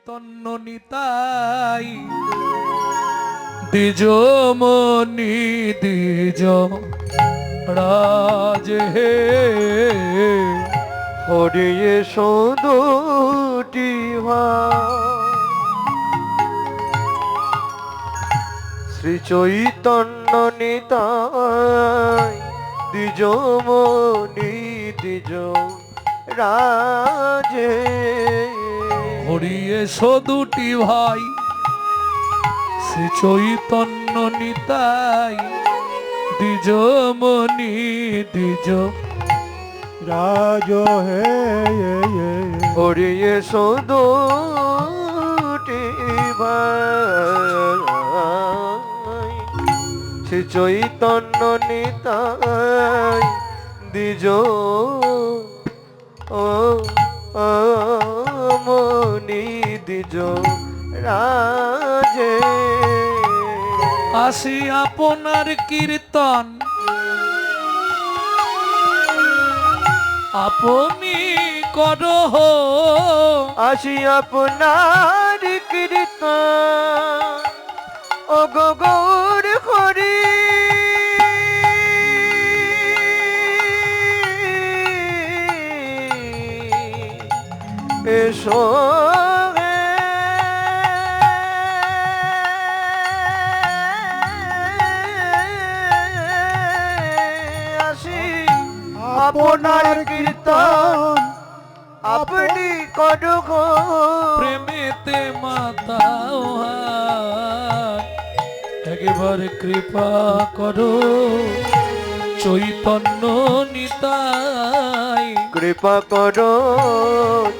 চৈতন্য নিতাই দ্বিজমণি দ্বিজ রাজ হে হরিয়ে সদুটি শ্রী চৈতন্য নিতাই দ্বিজমণি দ্বিজ রাজে হরিয়ে দুটি ভাই শ্রী চৈতন্য নিতাই দ্বিজমণি দ্বিজ রাজ হে হরিয়ে সদুটি ভাই শ্রী চৈতন্য নিতাই দ্বিজ মণি দ্বিজ রাজে আসি আপনার কীর্তন আপনি করহ আসি আপনার কীর্তন ও গৌর হরি এসো আসি আপনার কীর্তন আপনি করো প্রেমেতে মাতা একেবারে কৃপা করো চৈতন্য নিতাই কৃপা করো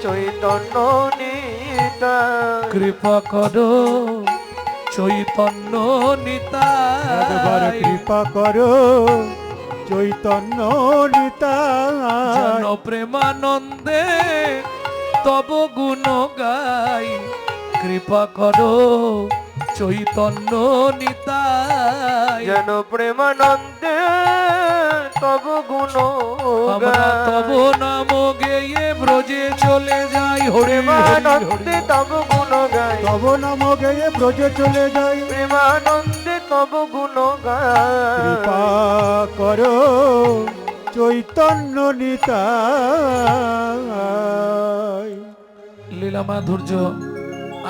চৈতন্য নিতাই কৃপা করো চৈতন্য একবার নিতাই কৃপা করো চৈতন্য নিতাই যেন প্রেমানন্দে তব গুণ গাই কৃপা করো চৈতন্য নিতাই যেন প্রেমানন্দে তব গুণ আমরা তব নাম গেয়ে ব্রজে চলে যাই হরে প্রেমানন্দে তব গুণ গাই তব নাম গেয়ে ব্রজে চলে যাই প্রেমানন্দে তব গুণ কৃপা গাই করো চৈতন্য নিতাই লীলা মাধুর্য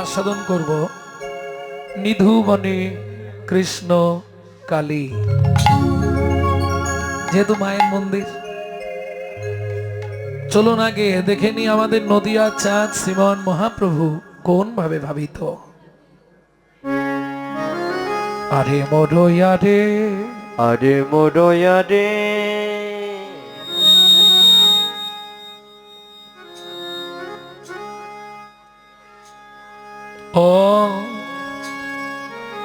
আস্বাদন করব নিধু বনে কৃষ্ণ কালী যেহেতু মায়ের মন্দির চলুন আগে দেখে নি আমাদের নদিয়া চাঁদ শ্রীমান মহাপ্রভু কোন ভাবে ভাবিত আরে মরয়া রে আরে মোরয়া রে ও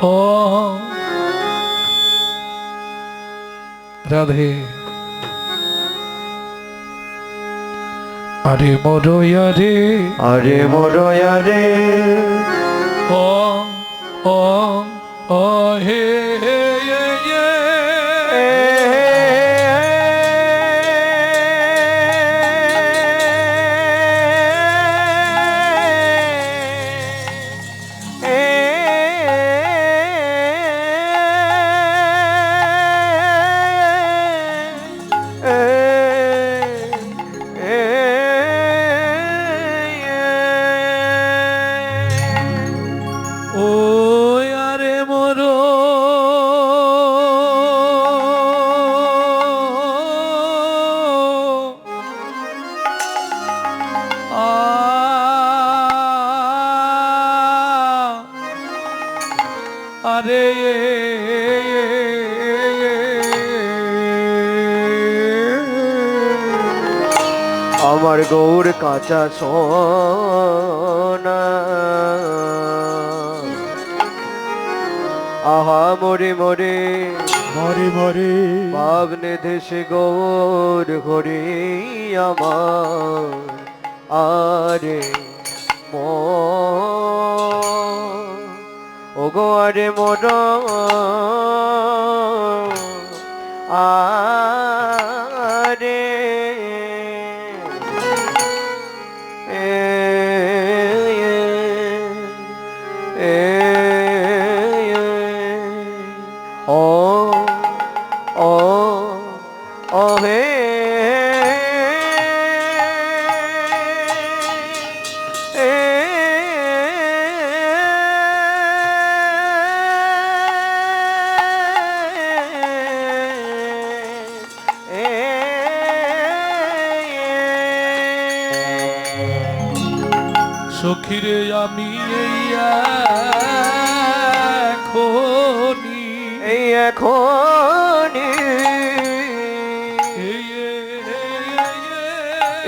ও রাধে আরে মরয়া রে আরে মোরয়া রে ও ও ও হে হে হে হে। ও আরে মরো আরে আমার গৌর কাঁচা সোনা আহা মরে মরে মরে মরে ভাবনে দেশে গৌর হরি আমার আরে ও গো আরে মোর আরে এ ও ও ও হে সখিরে আমি এই এখনি এই এখন এই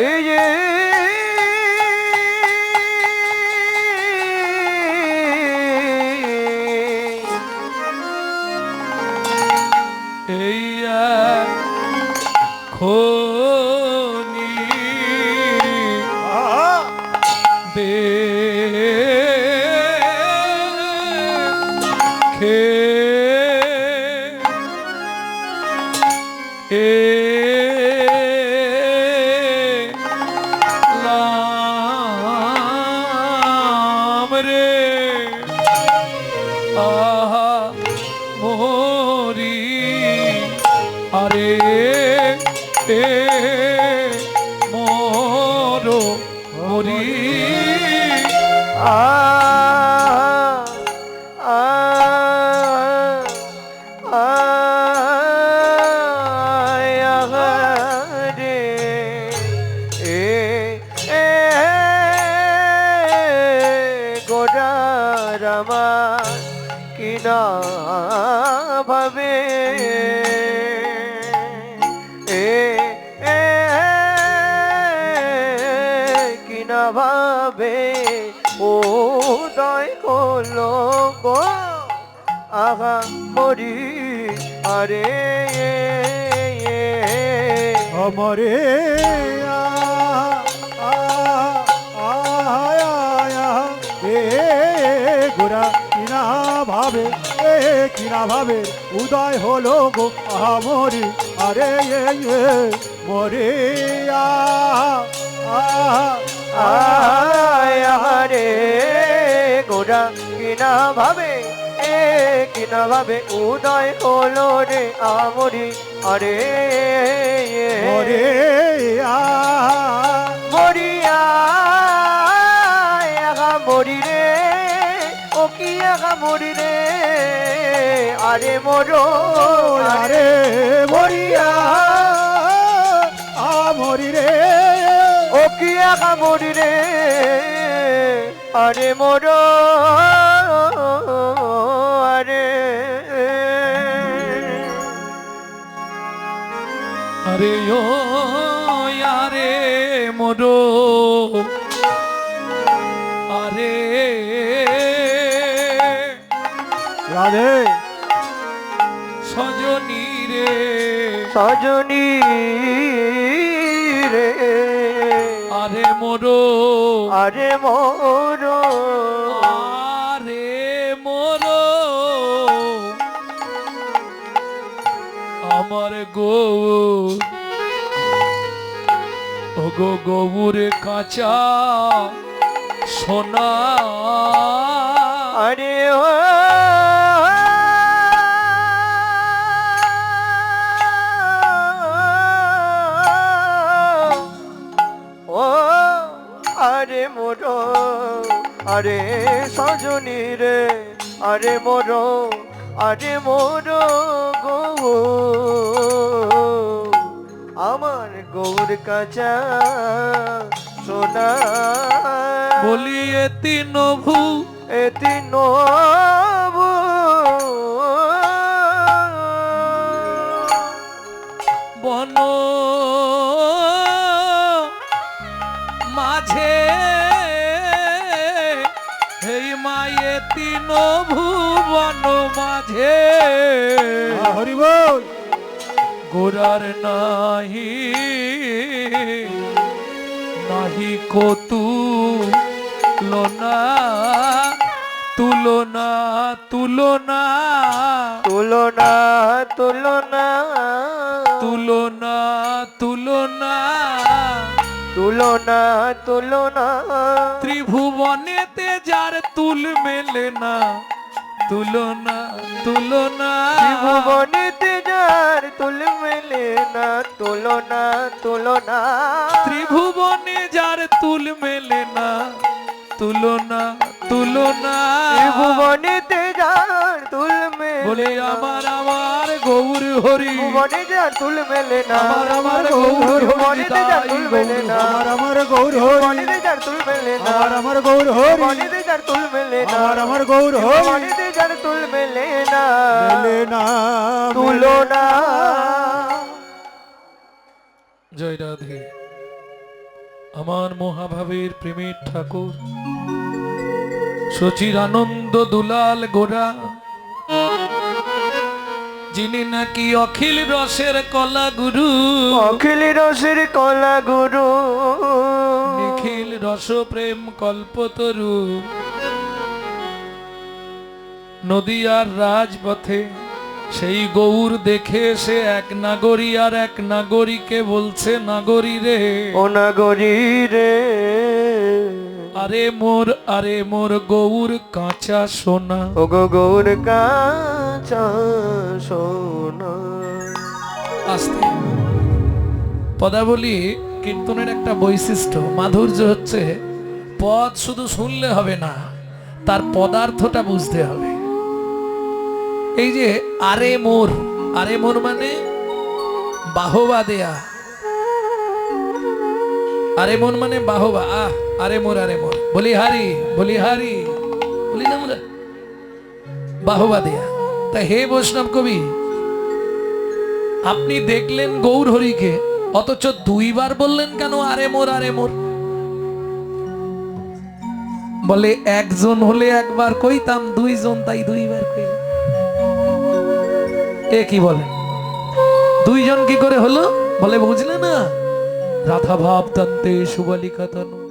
এই যে এই এখনি দেখে এলাম রে আহা মোরি আরে এ মোরো মোরি আ আ রে এ গোডারামা কিনা ভাবে কিনা ভাবে উদয় হলো গো আহা মরি আরে অমরে এ গোরা কিনা ভাবে কিনা ভাবে উদয় হলো গো আমরি আরে মরে আরে গোরা কিনা ভাবে কিনা ভাবে উদয় হলো রে আমরি আরে মরে মরিয়া মরি রে ও কি মরি রে আরে মরো আরে মরিয়া মরি রে ও কি মরি রে আরে মরো আরে আরে ও আরে মোরো আরে রাধে সজনী রে সজনী রে আরে মোরো আরে মোরো আরে মোরো আমার গৌর ও গো গৌরে কাঁচা সোনা আরে ও আরে মোরো আরে সজনী রে আরে মোরো আরে মোরো গো আমার গৌর কাঁচা সোনা বলি এতি নভু এতি নবু বন মাঝে এই মায়ে তিন ভুবন মাঝে হরি বল গোরার নাহি নাহি কতু লোনা তুলনা তুলনা তুলনা তুলনা তুলনা তুলনা তুলনা তুলনা ত্রিভুবনেতে যার যার তুল মেলে না, তুলনা তুলনা। ত্রিভুবনেতে যার তুল মেলে না, তুলনা তুলনা। ত্রিভুবনে যার তুল মেলে না, তুলনা তুলনা। ত্রিভুবনেতে যার তুল মেলে বলে না, আমার আমার গৌর হরি, ত্রিভুবনে যার তুল মেলে না, আমার আমার গৌর হরি ত্রিভুবনেতে যার তুল মেলে না, আমার গৌর হরি, ত্রিভুবনেতে যার তুল মেলে না, আমার গৌর হরি, ত্রিভুবনেতে যার তুল মেলে না, আমার গৌর হরি, ত্রিভুবনেতে যার তুল মেলে না, মেলে না তুলনা। জয় রাধে। আমার মহাভাবের প্রেমের ঠাকুর সচির আনন্দ দুলাল গোরা, যিনি নাকি অখিল রসের কলা গুরু, অখিল রসের কলা গুরু, নিখিল রস প্রেম কল্পতরু। নদিয়ার রাজপথে সেই গৌর দেখে সে এক নাগরী আর এক নাগরীকে বলছে, নাগরী রে, ও নাগরী রে, আরে মোর গৌর কাঁচা সোনা। ও গো গৌর কাঁচা সোনা। আস্তে পদাবলী কীর্তনের একটা বৈশিষ্ট্য, মাধুর্য হচ্ছে পদ শুধু শুনলে হবে না, তার পদার্থটা বুঝতে হবে। এই যে আরে মোর মানে বাহবা দেয়া, আরে মন মানে বাহবা। আরে মোর বলি হারি বলি না আমরা, বাহবা দেয়া। তা হে বৈষ্ণব কবি, আপনি দেখলেন গৌর হরিকে, অথচ দুইবার বললেন কেন আরে মোর? বলে একজন হলে একবার কইতাম, দুইজন তাই দুইবার কইলাম। এ কি বলেন, দুইজন কি করে হলো? বলে বুঝলে না, রাধা ভাব তন্তে সুবালিকা তনু।